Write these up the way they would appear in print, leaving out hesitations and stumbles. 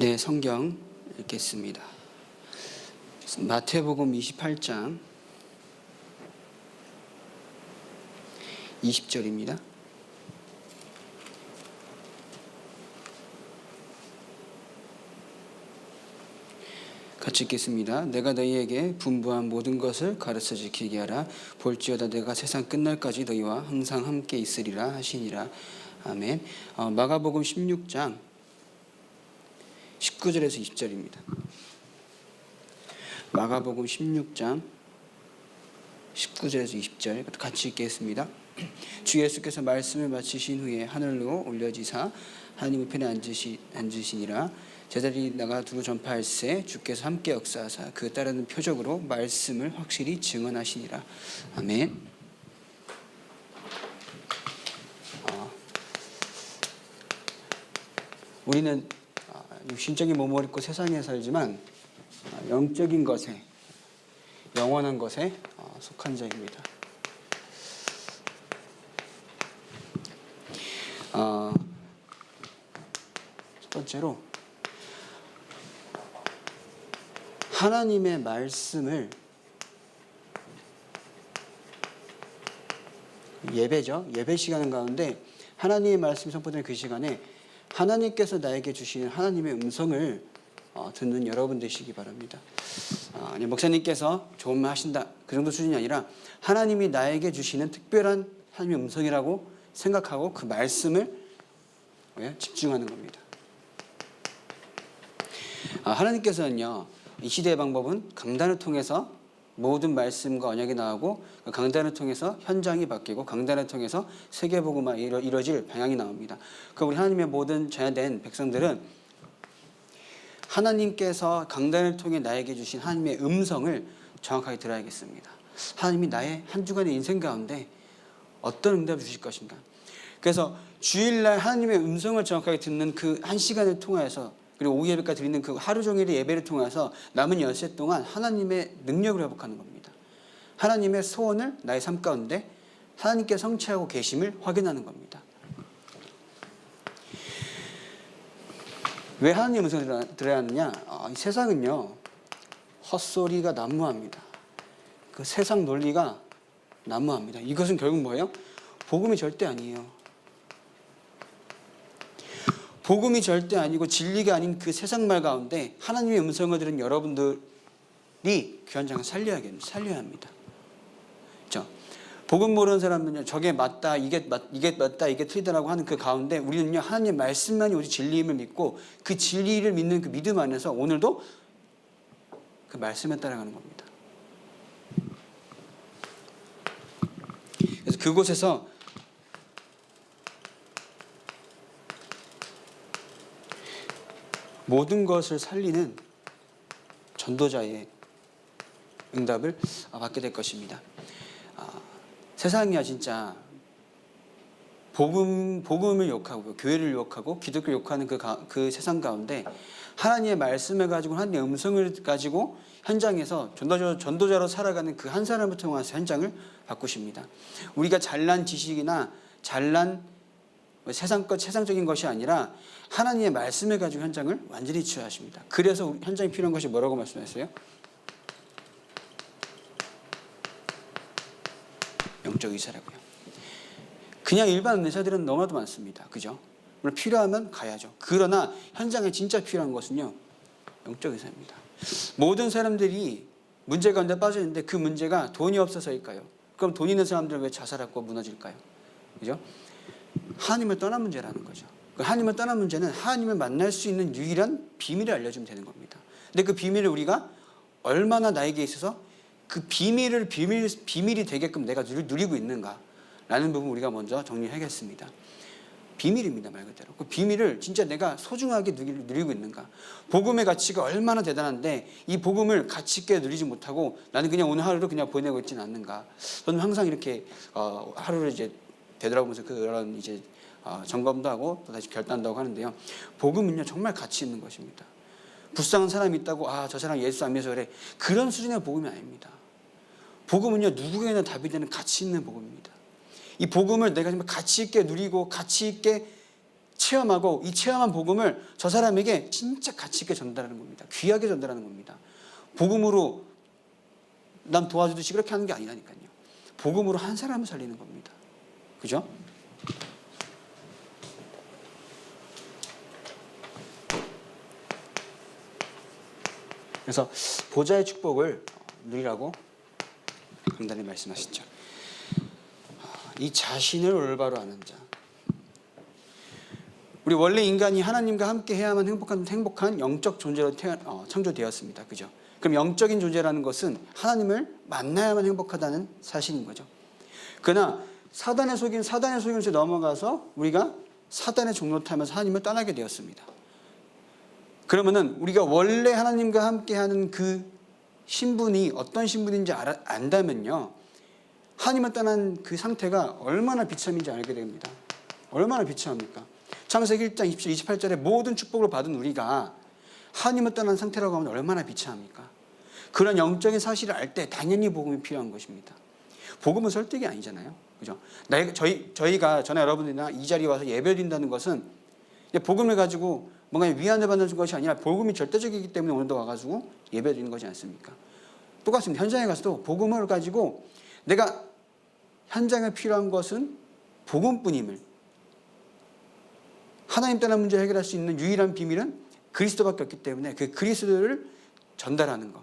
네, 성경 읽겠습니다. 마태복음 28장 20절입니다. 같이 읽겠습니다. 내가 너희에게 분부한 모든 것을 가르쳐 지키게 하라. 볼지어다 내가 세상 끝날까지 너희와 항상 함께 있으리라 하시니라. 아멘. 마가복음 16장 19절에서 20절입니다. 마가복음 16장 19절에서 20절 같이 읽겠습니다. 주 예수께서 말씀을 마치신 후에 하늘로 올려지사 하나님 우편에 앉으시니라. 제자들이 나가 두루 전파할세 주께서 함께 역사하사 그 따르는 표적으로 말씀을 확실히 증언하시니라. 아멘. 우리는 육신적인 몸을 입고 세상에 살지만 영적인 것에, 영원한 것에 속한 자입니다. 첫 번째로 하나님의 말씀을 예배죠. 예배 시간 가운데 하나님의 말씀이 선포되는 그 시간에 하나님께서 나에게 주시는 하나님의 음성을 듣는 여러분 되시기 바랍니다. 목사님께서 좋은 말 하신다 그 정도 수준이 아니라 하나님이 나에게 주시는 특별한 하나님의 음성이라고 생각하고 그 말씀을 집중하는 겁니다. 하나님께서는요, 이 시대의 방법은 강단을 통해서 모든 말씀과 언약이 나오고 강단을 통해서 현장이 바뀌고 강단을 통해서 세계복음화 이루어질 방향이 나옵니다. 그럼 우리 하나님의 모든 자녀된 백성들은 하나님께서 강단을 통해 나에게 주신 하나님의 음성을 정확하게 들어야겠습니다. 하나님이 나의 한 주간의 인생 가운데 어떤 응답을 주실 것인가. 그래서 주일날 하나님의 음성을 정확하게 듣는 그 한 시간을 통하여서 그리고 오후 예배까지 드리는 그 하루 종일의 예배를 통해서 남은 열세 동안 하나님의 능력을 회복하는 겁니다. 하나님의 소원을 나의 삶 가운데 하나님께 성취하고 계심을 확인하는 겁니다. 왜 하나님의 음성을 들어야 하느냐? 이 세상은요, 헛소리가 난무합니다. 그 세상 논리가 난무합니다. 이것은 결국 뭐예요? 복음이 절대 아니에요. 복음이 절대 아니고 진리가 아닌 그 세상 말 가운데 하나님의 음성을 들은 여러분들이 그 현장을 살려야 합니다. 그렇죠? 복음 모르는 사람은요, 저게 맞다, 이게 맞다, 이게 틀리다라고 하는 그 가운데 우리는요, 하나님의 말씀만이 오직 진리임을 믿고 그 진리를 믿는 그 믿음 안에서 오늘도 그 말씀에 따라가는 겁니다. 그래서 그곳에서 모든 것을 살리는 전도자의 응답을 받게 될 것입니다. 세상이야 진짜 복음을 욕하고 교회를 욕하고 기독교를 욕하는 그 세상 가운데 하나님의 말씀을 가지고 하나님의 음성을 가지고 현장에서 전도자로 살아가는 그 한 사람을 통해서 현장을 바꾸십니다. 우리가 잘난 지식이나 잘난 세상적인 것이 아니라 하나님의 말씀을 가지고 현장을 완전히 치유하십니다. 그래서 현장에 필요한 것이 뭐라고 말씀하셨어요? 영적 의사라고요. 그냥 일반 의사들은 너무나도 많습니다. 그죠? 물론 필요하면 가야죠. 그러나 현장에 진짜 필요한 것은요, 영적 의사입니다. 모든 사람들이 문제 가운데 빠져 있는데 그 문제가 돈이 없어서일까요? 그럼 돈 있는 사람들은 왜 자살하고 무너질까요? 그죠? 하나님을 떠난 문제라는 거죠. 하나님을 떠난 문제는 하나님을 만날 수 있는 유일한 비밀을 알려주면 되는 겁니다. 근데 그 비밀을 우리가 얼마나 나에게 있어서 그 비밀이 되게끔 내가 누리고 있는가라는 부분 우리가 먼저 정리하겠습니다. 비밀입니다, 말 그대로. 그 비밀을 진짜 내가 소중하게 누리고 있는가. 복음의 가치가 얼마나 대단한데 이 복음을 가치 있게 누리지 못하고 나는 그냥 오늘 하루를 그냥 보내고 있지는 않는가. 저는 항상 이렇게 하루를 이제 되돌아보면서 그런 이제 점검도 하고 또 다시 결단도 하고 하는데요. 복음은요, 정말 가치 있는 것입니다. 불쌍한 사람이 있다고 저 사람 예수 안 믿어서 그래. 그런 수준의 복음이 아닙니다. 복음은요, 누구에게나 답이 되는 가치 있는 복음입니다. 이 복음을 내가 정말 가치 있게 누리고 가치 있게 체험하고 이 체험한 복음을 저 사람에게 진짜 가치 있게 전달하는 겁니다. 귀하게 전달하는 겁니다. 복음으로 남 도와주듯이 그렇게 하는 게 아니라니까요. 복음으로 한 사람을 살리는 겁니다. 그죠? 그래서 보좌의 축복을 누리라고 강단이 말씀하시죠. 이 자신을 올바로 아는 자. 우리 원래 인간이 하나님과 함께 해야만 행복한 영적 존재로 창조되었습니다. 그죠? 그럼 영적인 존재라는 것은 하나님을 만나야만 행복하다는 사실인 거죠. 그러나 사단의 속임수에 넘어가서 우리가 사단의 종로 타면서 하나님을 떠나게 되었습니다. 그러면은 우리가 원래 하나님과 함께하는 그 신분이 어떤 신분인지 안다면요, 하나님을 떠난 그 상태가 얼마나 비참인지 알게 됩니다. 얼마나 비참합니까? 창세기 1장 28절에 모든 축복을 받은 우리가 하나님을 떠난 상태라고 하면 얼마나 비참합니까? 그런 영적인 사실을 알 때 당연히 복음이 필요한 것입니다. 복음은 설득이 아니잖아요. 그죠? 저희가 저나 여러분들이나 이 자리에 와서 예배드린다는 것은 복음을 가지고 뭔가 위안을 받는 것이 아니라 복음이 절대적이기 때문에 오늘도 와가지고 예배드리는 것이 않습니까? 똑같습니다. 현장에 가서도 복음을 가지고 내가 현장에 필요한 것은 복음뿐임을, 하나님 떠난 문제를 해결할 수 있는 유일한 비밀은 그리스도밖에 없기 때문에 그 그리스도를 전달하는 것.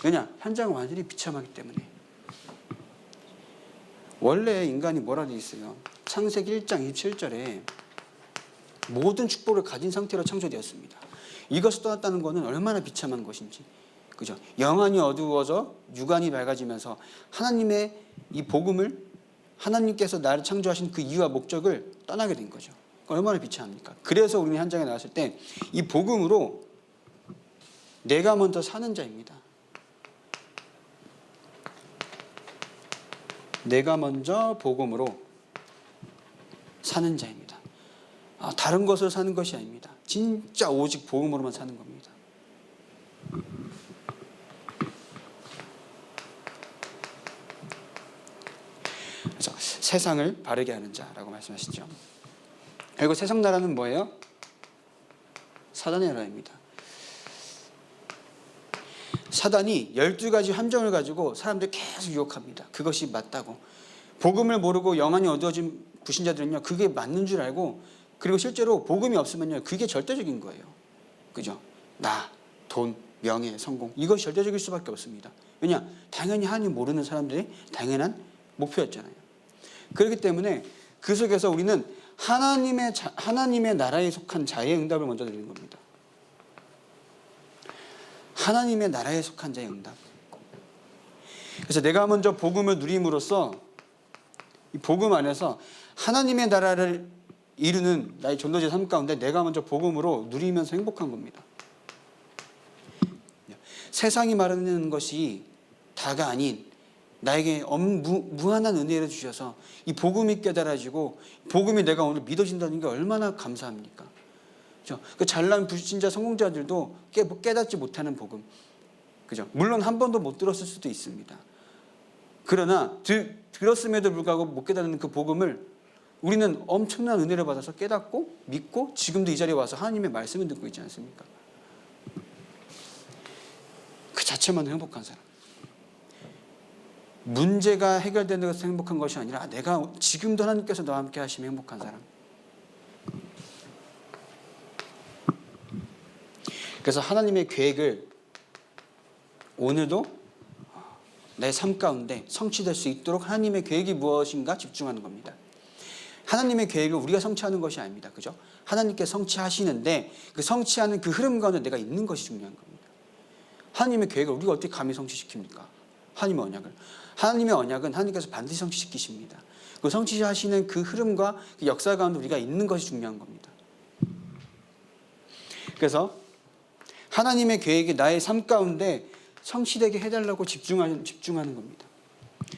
왜냐? 현장은 완전히 비참하기 때문에. 원래 인간이 뭐라 되어 있어요? 창세기 1장 27절에 모든 축복을 가진 상태로 창조되었습니다. 이것을 떠났다는 것은 얼마나 비참한 것인지. 그죠? 영안이 어두워져 육안이 밝아지면서 하나님의 이 복음을, 하나님께서 나를 창조하신 그 이유와 목적을 떠나게 된 거죠. 얼마나 비참합니까? 그래서 우리는 현장에 나왔을 때 이 복음으로 내가 먼저 사는 자입니다. 내가 먼저 복음으로 사는 자입니다. 다른 것으로 사는 것이 아닙니다. 진짜 오직 복음으로만 사는 겁니다. 그래서 세상을 바르게 하는 자라고 말씀하시죠. 그리고 세상 나라는 뭐예요? 사단의 나라입니다. 사단이 12가지 함정을 가지고 사람들 계속 유혹합니다. 그것이 맞다고. 복음을 모르고 영안이 어두워진 불신자들은요, 그게 맞는 줄 알고, 그리고 실제로 복음이 없으면요, 그게 절대적인 거예요. 그죠? 돈, 명예, 성공, 이것이 절대적일 수밖에 없습니다. 왜냐? 당연히 하나님 모르는 사람들이 당연한 목표였잖아요. 그렇기 때문에 그 속에서 우리는 하나님의 나라에 속한 자의 응답을 먼저 드리는 겁니다. 하나님의 나라에 속한 자의 응답. 그래서 내가 먼저 복음을 누림으로써 이 복음 안에서 하나님의 나라를 이루는 나의 전도제 삶 가운데 내가 먼저 복음으로 누리면서 행복한 겁니다. 세상이 말하는 것이 다가 아닌 나에게 무한한 은혜를 주셔서 이 복음이 깨달아지고 복음이 내가 오늘 믿어진다는 게 얼마나 감사합니까? 그죠? 그 잘난 불신자 성공자들도 깨닫지 못하는 복음. 그죠? 물론 한 번도 못 들었을 수도 있습니다. 그러나 들었음에도 불구하고 못 깨닫는 그 복음을 우리는 엄청난 은혜를 받아서 깨닫고 믿고 지금도 이 자리에 와서 하나님의 말씀을 듣고 있지 않습니까? 그 자체만 행복한 사람. 문제가 해결되는 것에서 행복한 것이 아니라 내가 지금도 하나님께서 나와 함께 하시면 행복한 사람. 그래서 하나님의 계획을 오늘도 내 삶 가운데 성취될 수 있도록 하나님의 계획이 무엇인가 집중하는 겁니다. 하나님의 계획을 우리가 성취하는 것이 아닙니다. 그죠? 하나님께 성취하시는데 그 성취하는 그 흐름 가운데 내가 있는 것이 중요한 겁니다. 하나님의 계획을 우리가 어떻게 감히 성취시킵니까? 하나님의 언약을. 하나님의 언약은 하나님께서 반드시 성취시키십니다. 그 성취하시는 그 흐름과 그 역사 가운데 우리가 있는 것이 중요한 겁니다. 그래서 하나님의 계획이 나의 삶 가운데 성취되게 해달라고 집중하는 겁니다.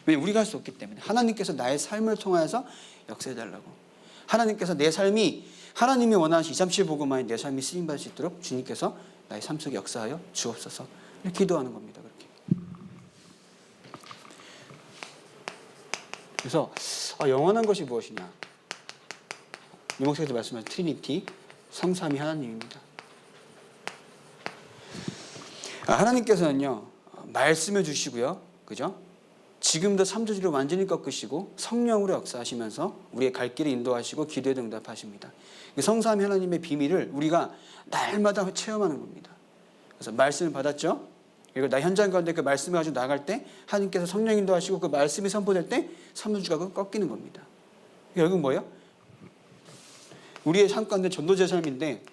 왜냐하면 우리가 할 수 없기 때문에 하나님께서 나의 삶을 통해서 역사해달라고. 하나님께서 내 삶이 하나님이 원하신 237 복음만이 내 삶이 쓰임받을 수 있도록 주님께서 나의 삶 속에 역사하여 주옵소서 이렇게 기도하는 겁니다. 그렇게. 그래서 영원한 것이 무엇이냐? 유목사에서 말씀하신 트리니티, 성삼위 하나님입니다. 하나님께서는요, 말씀을 주시고요, 그죠? 지금도 삼조주를 완전히 꺾으시고 성령으로 역사하시면서 우리의 갈 길을 인도하시고 기도에 응답하십니다. 성삼위 하나님의 비밀을 우리가 날마다 체험하는 겁니다. 그래서 말씀을 받았죠. 그리고 나 현장 가운데 그 말씀을 가지고 나갈 때 하나님께서 성령 인도하시고 그 말씀이 선포될 때 삼조주가 꺾이는 겁니다. 결국 뭐예요? 우리의 삶 가운데 전도자의 삶인데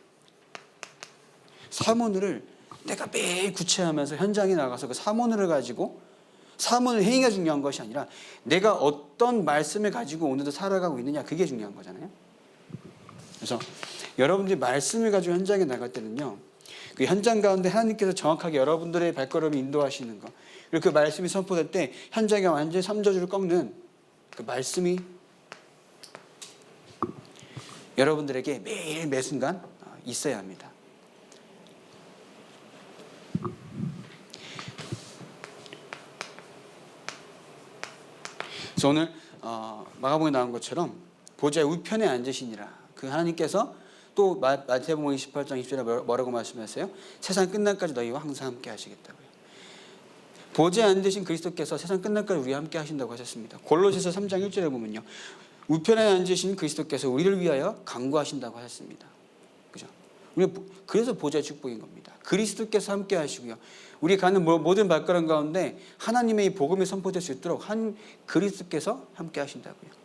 사모늘을 내가 매일 구체하면서 현장에 나가서 그 사모늘을 가지고 사모늘 행위가 중요한 것이 아니라 내가 어떤 말씀을 가지고 오늘도 살아가고 있느냐, 그게 중요한 거잖아요. 그래서 여러분들이 말씀을 가지고 현장에 나갈 때는요, 그 현장 가운데 하나님께서 정확하게 여러분들의 발걸음을 인도하시는 것, 그리고 그 말씀이 선포될 때 현장에 완전히 삼조주를 꺾는 그 말씀이 여러분들에게 매일 매순간 있어야 합니다. 그래서 오늘 마가복음에 나온 것처럼 보좌의 우편에 앉으시니라, 그 하나님께서 또 마태복음 28장 20절에 뭐라고 말씀하세요? 세상 끝날까지 너희와 항상 함께 하시겠다고요. 보좌에 앉으신 그리스도께서 세상 끝날까지 우리와 함께 하신다고 하셨습니다. 골로새서 3장 1절에 보면요, 우편에 앉으신 그리스도께서 우리를 위하여 간구하신다고 하셨습니다. 그죠? 그래서 보좌의 축복인 겁니다. 그리스도께서 함께 하시고요, 우리 가는 모든 발걸음 가운데 하나님의 이 복음이 선포될 수 있도록 그리스도께서 함께 하신다고요.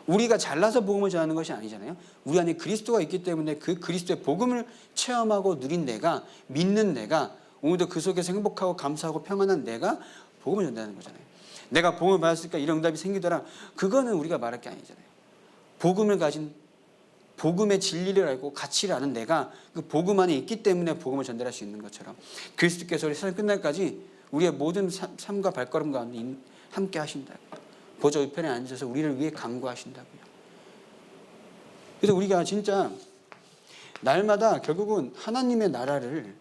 우리가 잘나서 복음을 전하는 것이 아니잖아요. 우리 안에 그리스도가 있기 때문에 그 그리스도의 복음을 체험하고 누린 내가, 믿는 내가, 오늘도 그 속에서 행복하고 감사하고 평안한 내가 복음을 전하는 거잖아요. 내가 복음을 받았으니까 이런 응답이 생기더라, 그거는 우리가 말할 게 아니잖아요. 복음을 가진, 복음의 진리를 알고 가치를 아는 내가 그 복음 안에 있기 때문에 복음을 전달할 수 있는 것처럼 그리스도께서 우리 세상 끝날까지 우리의 모든 삶과 발걸음 가운데 함께 하신다고요. 보좌 우편에 앉아서 우리를 위해 간구하신다고요. 그래서 우리가 진짜 날마다 결국은 하나님의 나라를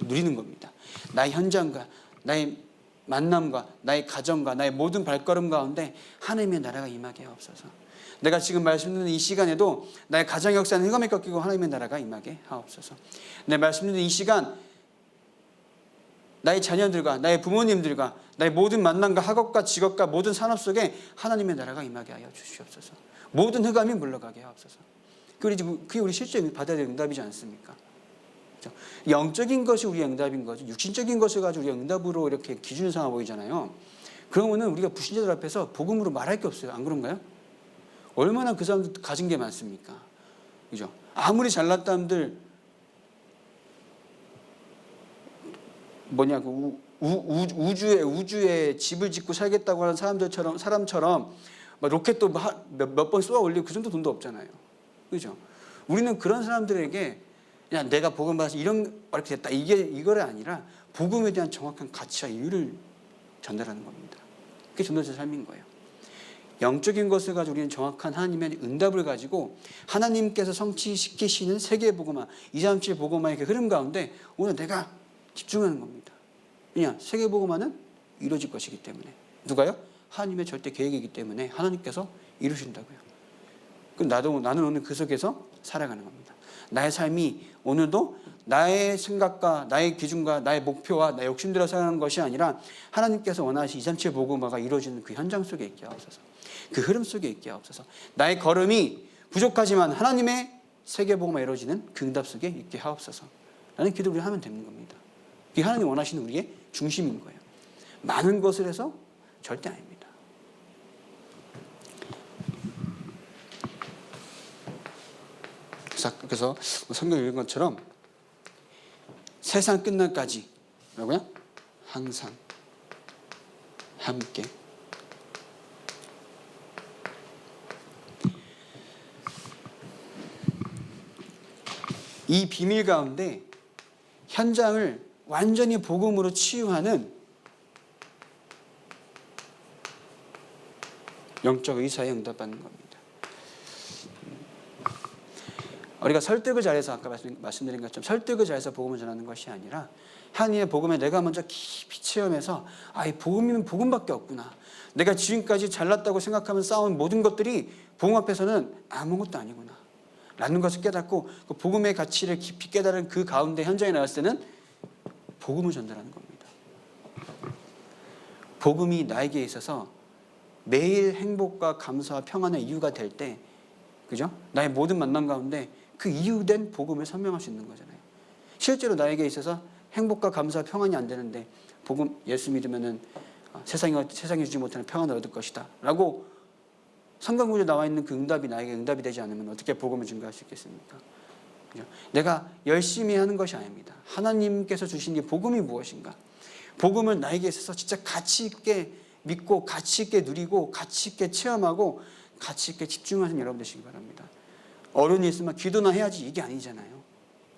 누리는 겁니다. 나의 현장과 나의 만남과 나의 가정과 나의 모든 발걸음 가운데 하나님의 나라가 임하게 하옵소서. 내가 지금 말씀 듣는 이 시간에도 나의 가정 역사는 흑암에 꺾이고 하나님의 나라가 임하게 하옵소서. 내 말씀 듣는 이 시간 나의 자녀들과 나의 부모님들과 나의 모든 만남과 학업과 직업과 모든 산업 속에 하나님의 나라가 임하게 하여 주시옵소서. 모든 흑암이 물러가게 하옵소서. 그게 우리 실제 받아야 될 응답이지 않습니까? 그렇죠? 영적인 것이 우리의 응답인 거죠. 육신적인 것을 가지고 우리가 응답으로 이렇게 기준을 삼아 보이잖아요. 그러면은 우리가 불신자들 앞에서 복음으로 말할 게 없어요. 안 그런가요? 얼마나 그 사람들 가진 게 많습니까? 그죠? 아무리 잘났다는들 우주에 집을 짓고 살겠다고 하는 사람처럼 로켓도 몇 번 쏘아 올리고 그 정도 돈도 없잖아요. 그죠? 우리는 그런 사람들에게 그냥 내가 복음 받아서 이렇게 됐다, 이거가 아니라 복음에 대한 정확한 가치와 이유를 전달하는 겁니다. 그게 전도자의 삶인 거예요. 영적인 것을 가지고 우리는 정확한 하나님의 응답을 가지고 하나님께서 성취시키시는 세계의 복음화, 237 복음화의 그 흐름 가운데 오늘 내가 집중하는 겁니다. 왜냐? 세계 복음화는 이루어질 것이기 때문에. 누가요? 하나님의 절대 계획이기 때문에 하나님께서 이루신다고요. 그럼 나는 오늘 그 속에서 살아가는 겁니다. 나의 삶이 오늘도 나의 생각과 나의 기준과 나의 목표와 나의 욕심대로 살아가는 것이 아니라 하나님께서 원하시는 237 복음화가 이루어지는 그 현장 속에 있게 하옵소서. 그 흐름 속에 있게 하옵소서. 나의 걸음이 부족하지만 하나님의 세계 복음화 이루어지는 그 응답 속에 있게 하옵소서. 라는 기도를 하면 되는 겁니다. 그게 하나님 원하시는 우리의 중심인 거예요. 많은 것을 해서 절대 아닙니다. 그래서 성경 읽은 것처럼 세상 끝날까지 뭐라고요? 항상 함께. 이 비밀 가운데 현장을 완전히 복음으로 치유하는 영적 의사에 응답받는 겁니다. 우리가 설득을 잘해서 아까 말씀드린 것처럼 설득을 잘해서 복음을 전하는 것이 아니라 하나님의 복음에 내가 먼저 깊이 체험해서 이 복음이면 복음밖에 없구나. 내가 지금까지 잘났다고 생각하면 쌓아온 모든 것들이 복음 앞에서는 아무것도 아니구나 라는 것을 깨닫고 그 복음의 가치를 깊이 깨달은 그 가운데 현장에 나갔을 때는 복음을 전달하는 겁니다. 복음이 나에게 있어서 매일 행복과 감사와 평안의 이유가 될 때, 그죠? 나의 모든 만남 가운데 그 이유된 복음을 설명할 수 있는 거잖아요. 실제로 나에게 있어서 행복과 감사와 평안이 안 되는데 복음 예수 믿으면은 세상이 주지 못하는 평안을 얻을 것이다 라고 성경 구절에 나와 있는 그 응답이 나에게 응답이 되지 않으면 어떻게 복음을 증거할 수 있겠습니까? 그죠? 내가 열심히 하는 것이 아닙니다. 하나님께서 주신 이 복음이 무엇인가? 복음을 나에게 있어서 진짜 가치 있게 믿고 가치 있게 누리고 가치 있게 체험하고 가치 있게 집중하는 여러분 되시기 바랍니다. 어려움이 있으면 기도나 해야지 이게 아니잖아요.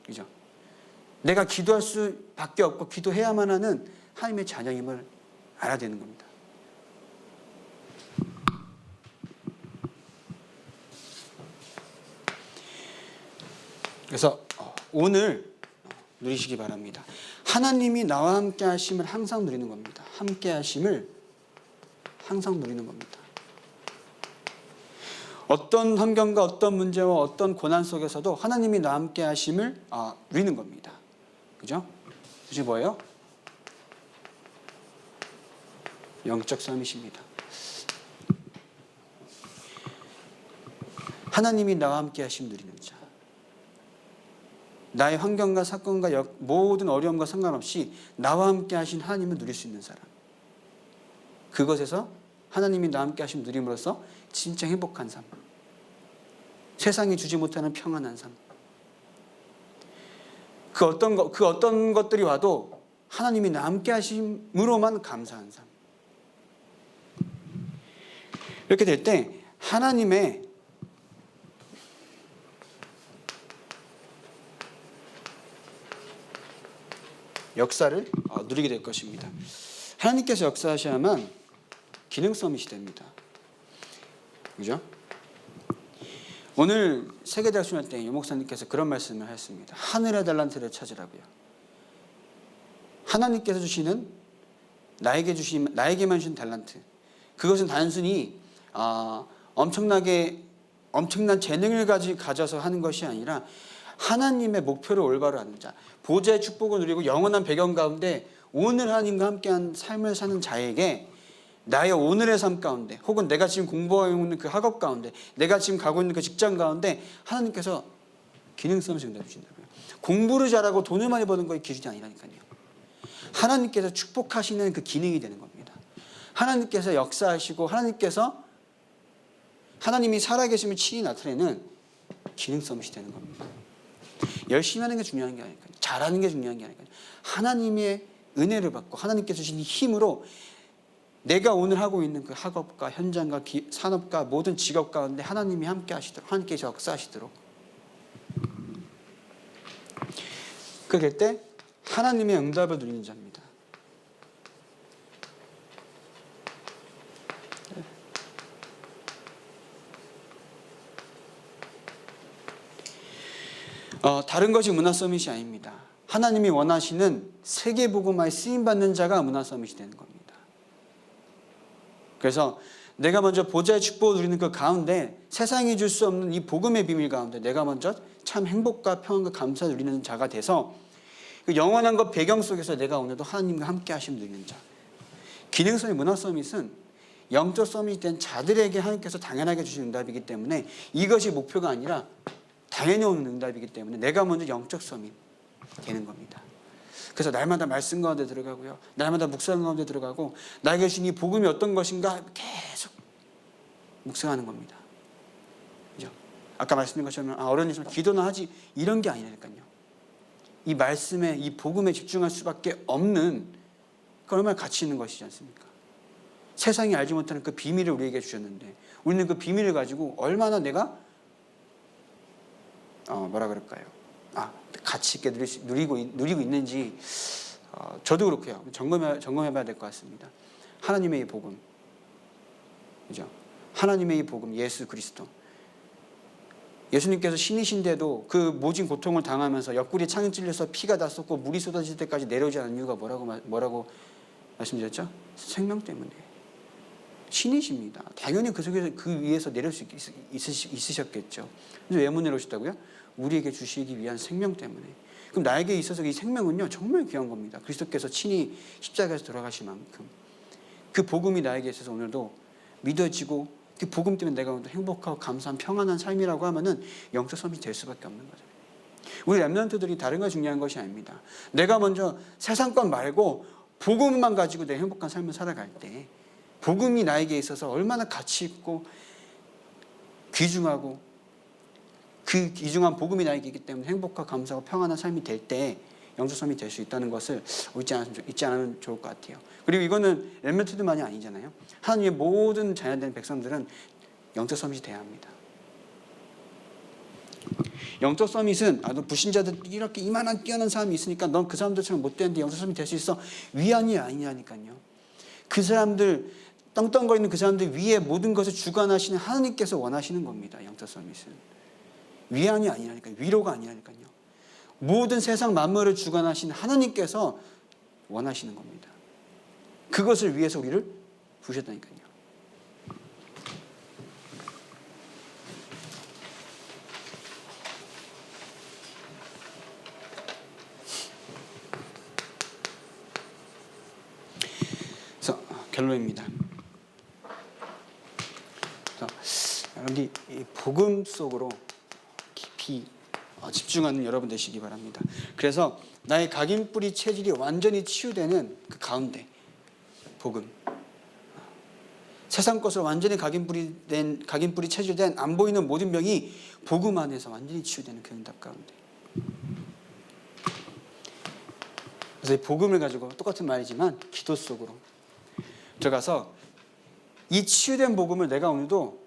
그죠? 내가 기도할 수밖에 없고 기도해야만 하는 하나님의 자녀임을 알아야 되는 겁니다. 그래서 오늘 누리시기 바랍니다. 하나님이 나와 함께 하심을 항상 누리는 겁니다. 함께 하심을 항상 누리는 겁니다. 어떤 환경과 어떤 문제와 어떤 고난 속에서도 하나님이 나와 함께 하심을 누리는 겁니다. 그죠? 그게 뭐예요? 영적 삶이십니다. 하나님이 나와 함께 하심 누리는 자. 나의 환경과 사건과 모든 어려움과 상관없이 나와 함께 하신 하나님을 누릴 수 있는 사람. 그것에서 하나님이 나와 함께 하심 누림으로써 진짜 행복한 삶. 세상이 주지 못하는 평안한 삶. 그 어떤 것들이 와도 하나님이 나와 함께 하심으로만 감사한 삶. 이렇게 될 때 하나님의 역사를 누리게 될 것입니다. 하나님께서 역사하셔야만 기능성이 됩니다. 그죠? 오늘 세계대학 수련 때 유 목사님께서 그런 말씀을 하셨습니다. 하늘의 달란트를 찾으라고요. 하나님께서 주시는 나에게만 주신 달란트. 그것은 단순히 엄청난 재능을 가져서 하는 것이 아니라 하나님의 목표를 올바로 하는 자, 보좌의 축복을 누리고 영원한 배경 가운데 오늘 하나님과 함께한 삶을 사는 자에게 나의 오늘의 삶 가운데 혹은 내가 지금 공부하고 있는 그 학업 가운데 내가 지금 가고 있는 그 직장 가운데 하나님께서 기능성을 증가해 주신다고요. 공부를 잘하고 돈을 많이 버는 것이 기준이 아니라니까요. 하나님께서 축복하시는 그 기능이 되는 겁니다. 하나님께서 역사하시고 하나님이 살아계심을 친히 나타내는 기능성이 되는 겁니다. 열심히 하는 게 중요한 게 아니니까요. 잘하는 게 중요한 게 아니니까요. 하나님의 은혜를 받고 하나님께서 주신 힘으로 내가 오늘 하고 있는 그 학업과 현장과 산업과 모든 직업 가운데 하나님이 함께 하시도록 하나님께서 역사하시도록 그럴 때 하나님의 응답을 누리는 자입니다. 다른 것이 문화 서밋이 아닙니다. 하나님이 원하시는 세계복음화에 쓰임받는 자가 문화 서밋이 되는 겁니다. 그래서 내가 먼저 보좌의 축복을 누리는 그 가운데 세상이 줄 수 없는 이 복음의 비밀 가운데 내가 먼저 참 행복과 평안과 감사를 누리는 자가 돼서 그 영원한 것 배경 속에서 내가 오늘도 하나님과 함께 하심 누리는 자. 기능성의 문화 서밋은 영적 서밋이 된 자들에게 하나님께서 당연하게 주신 응답이기 때문에 이것이 목표가 아니라 당연히 오는 응답이기 때문에 내가 먼저 영적 서밋 되는 겁니다. 그래서 날마다 말씀 가운데 들어가고요. 날마다 묵상 가운데 들어가고 나에게 주신 이 복음이 어떤 것인가 계속 묵상하는 겁니다. 그죠? 아까 말씀드린 것처럼 어려운 일이지만 기도나 하지 이런 게 아니라니까요. 이 말씀에 이 복음에 집중할 수밖에 없는 그 얼마나 가치 있는 것이지 않습니까? 세상이 알지 못하는 그 비밀을 우리에게 주셨는데 우리는 그 비밀을 가지고 얼마나 내가 가치 있게 누리고 있는지 저도 그렇고요. 점검해봐야 될 것 같습니다. 하나님의 이 복음, 그죠? 하나님의 이 복음, 예수 그리스도. 예수님께서 신이신데도 그 모진 고통을 당하면서 옆구리에 창이 찔려서 피가 다 쏟고 물이 쏟아질 때까지 내려오지 않은 이유가 뭐라고 말씀드렸죠? 생명 때문에. 신이십니다. 당연히 그 속에서 그 위에서 내릴 수 있으셨겠죠. 그래서 왜 못 내려오셨다고요? 우리에게 주시기 위한 생명 때문에. 그럼 나에게 있어서 이 생명은요 정말 귀한 겁니다. 그리스도께서 친히 십자가에서 돌아가신 만큼 그 복음이 나에게 있어서 오늘도 믿어지고 그 복음 때문에 내가 오늘도 행복하고 감사한 평안한 삶이라고 하면은 영적 삶이 될 수밖에 없는 거죠. 우리 렘넌트들이 다른 거 중요한 것이 아닙니다. 내가 먼저 세상 것 말고 복음만 가지고 내 행복한 삶을 살아갈 때 복음이 나에게 있어서 얼마나 가치 있고 귀중하고 그 귀중한 복음이 나에게 있기 때문에 행복하고 감사하고 평안한 삶이 될 때 영적 삶이 될 수 있다는 것을 잊지 않으면 좋을 것 같아요. 그리고 이거는 렘넌트들만이 아니잖아요. 하나님의 모든 자녀된 백성들은 영적 서밋이 돼야 합니다. 영적 서밋은 너 불신자들 이렇게 이만한 뛰어난 사람이 있으니까 넌 그 사람들처럼 못 되는데 영적 서밋 될 수 있어. 위안이 아니냐니까요. 그 사람들 떵떵거리는 그 사람들 위에 모든 것을 주관하시는 하나님께서 원하시는 겁니다. 영적 서밋은 위안이 아니라니까요. 위로가 아니라니까요. 모든 세상 만물을 주관하신 하나님께서 원하시는 겁니다. 그것을 위해서 우리를 부르셨다니까요. 그래서 결론입니다. 여러분이 이 복음 속으로 깊이 집중하는 여러분 되시기 바랍니다. 그래서 나의 각인뿌리 체질이 완전히 치유되는 그 가운데 복음, 세상 것으로 완전히 각인뿌리 체질된 안 보이는 모든 병이 복음 안에서 완전히 치유되는 그 응답 가운데. 그래서 이 복음을 가지고 똑같은 말이지만 기도 속으로 들어가서 이 치유된 복음을 내가 오늘도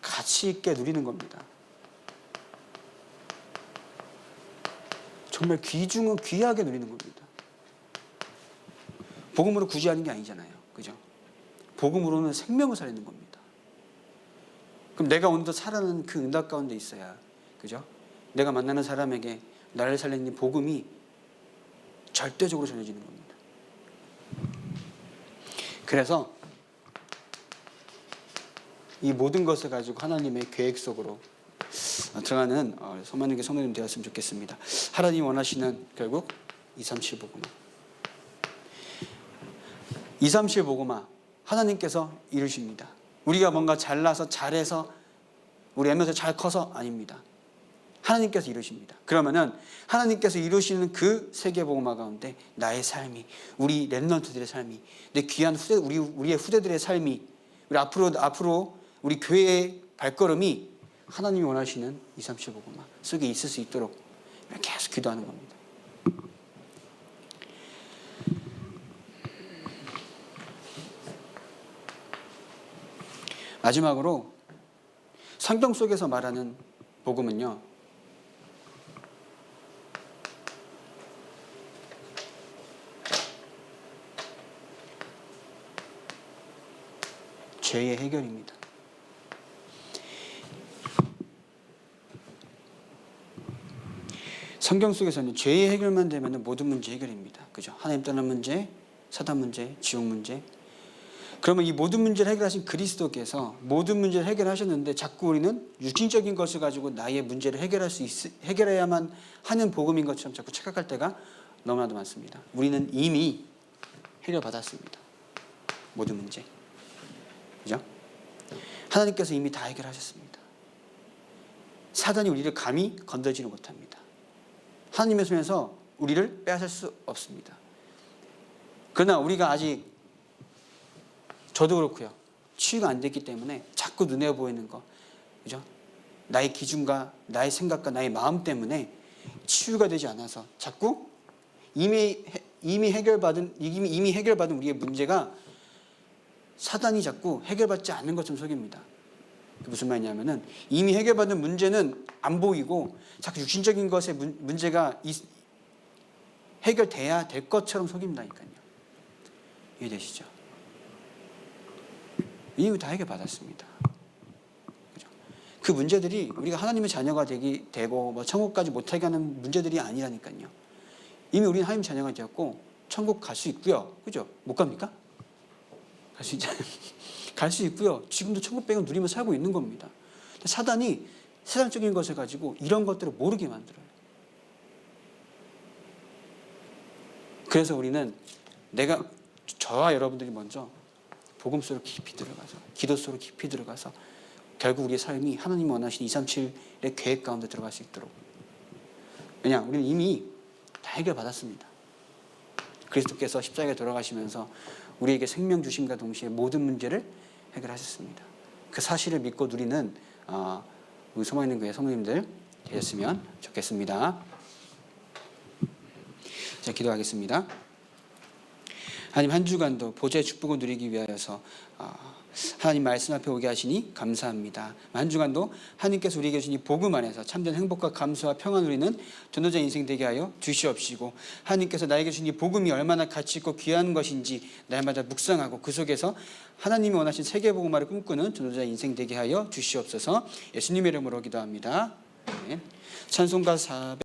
가치 있게 누리는 겁니다. 정말 귀하게 누리는 겁니다. 복음으로 굳이 하는 게 아니잖아요. 그죠? 복음으로는 생명을 살리는 겁니다. 그럼 내가 오늘도 살아가는 그 응답 가운데 있어야, 그죠? 내가 만나는 사람에게 나를 살리는 복음이 절대적으로 전해지는 겁니다. 그래서 이 모든 것을 가지고 하나님의 계획 속으로 들어가는 소망있는 성도님 되었으면 좋겠습니다. 하나님 원하시는 결국 237 복음화. 237 복음화 하나님께서 이루십니다. 우리가 뭔가 잘나서 잘해서 우리 애면서 잘 커서 아닙니다. 하나님께서 이루십니다. 그러면은 하나님께서 이루시는 그 세계 복음화 가운데 나의 삶이, 우리 렘넌트들의 삶이, 내 귀한 우리의 후대들의 삶이, 우리 앞으로 우리 교회의 발걸음이 하나님이 원하시는 237 복음화 속에 있을 수 있도록 계속 기도하는 겁니다. 마지막으로 성경 속에서 말하는 복음은요, 죄의 해결입니다. 성경 속에서는 죄의 해결만 되면 모든 문제 해결입니다. 그죠? 하나님 떠난 문제, 사단 문제, 지옥 문제. 그러면 이 모든 문제를 해결하신 그리스도께서 모든 문제를 해결하셨는데 자꾸 우리는 육신적인 것을 가지고 나의 문제를 해결해야만 하는 복음인 것처럼 자꾸 착각할 때가 너무나도 많습니다. 우리는 이미 해결받았습니다. 모든 문제. 그죠? 하나님께서 이미 다 해결하셨습니다. 사단이 우리를 감히 건들지는 못합니다. 하나님의 손에서 우리를 빼앗을 수 없습니다. 그러나 우리가 아직, 저도 그렇고요, 치유가 안 됐기 때문에 자꾸 눈에 보이는 거, 그죠? 나의 기준과 나의 생각과 나의 마음 때문에 치유가 되지 않아서 자꾸 이미 해결받은 우리의 문제가 사단이 자꾸 해결받지 않는 것처럼 속입니다. 무슨 말이냐면은 이미 해결받은 문제는 안 보이고 자꾸 육신적인 것의 문제가 해결돼야 될 것처럼 속인다니까요. 이해되시죠? 이미 다 해결받았습니다. 그죠? 그 문제들이 우리가 하나님의 자녀가 되고 천국까지 못하게 하는 문제들이 아니라니까요. 이미 우리는 하나님 자녀가 되었고 천국 갈 수 있고요. 그죠? 못 갑니까? 갈 수 있잖아요. 갈 수 있고요. 지금도 1900원 누리며 살고 있는 겁니다. 사단이 세상적인 것을 가지고 이런 것들을 모르게 만들어요. 그래서 우리는 저와 여러분들이 먼저 복음 속으로 깊이 들어가서 기도 속으로 깊이 들어가서 결국 우리의 삶이 하나님이 원하시는 237의 계획 가운데 들어갈 수 있도록. 왜냐? 우리는 이미 다 해결받았습니다. 그리스도께서 십자가에 돌아가시면서 우리에게 생명 주심과 동시에 모든 문제를 해결하셨습니다. 그 사실을 믿고 누리는 우리 소망있는 교회 성도님들 되셨으면 좋겠습니다. 자, 기도하겠습니다. 하나님, 한 주간도 보좌의 축복을 누리기 위하여서 하나님 말씀 앞에 오게 하시니 감사합니다. 한 주간도 하나님께서 우리에게 주신 이 복음 안에서 참된 행복과 감사와 평안을 누리는 전도자 인생 되게 하여 주시옵시고, 하나님께서 나에게 주신 이 복음이 얼마나 가치 있고 귀한 것인지 날마다 묵상하고 그 속에서 하나님이 원하신 세계복음화를 꿈꾸는 전도자 인생 되게 하여 주시옵소서. 예수님의 이름으로 기도합니다. 찬송가 400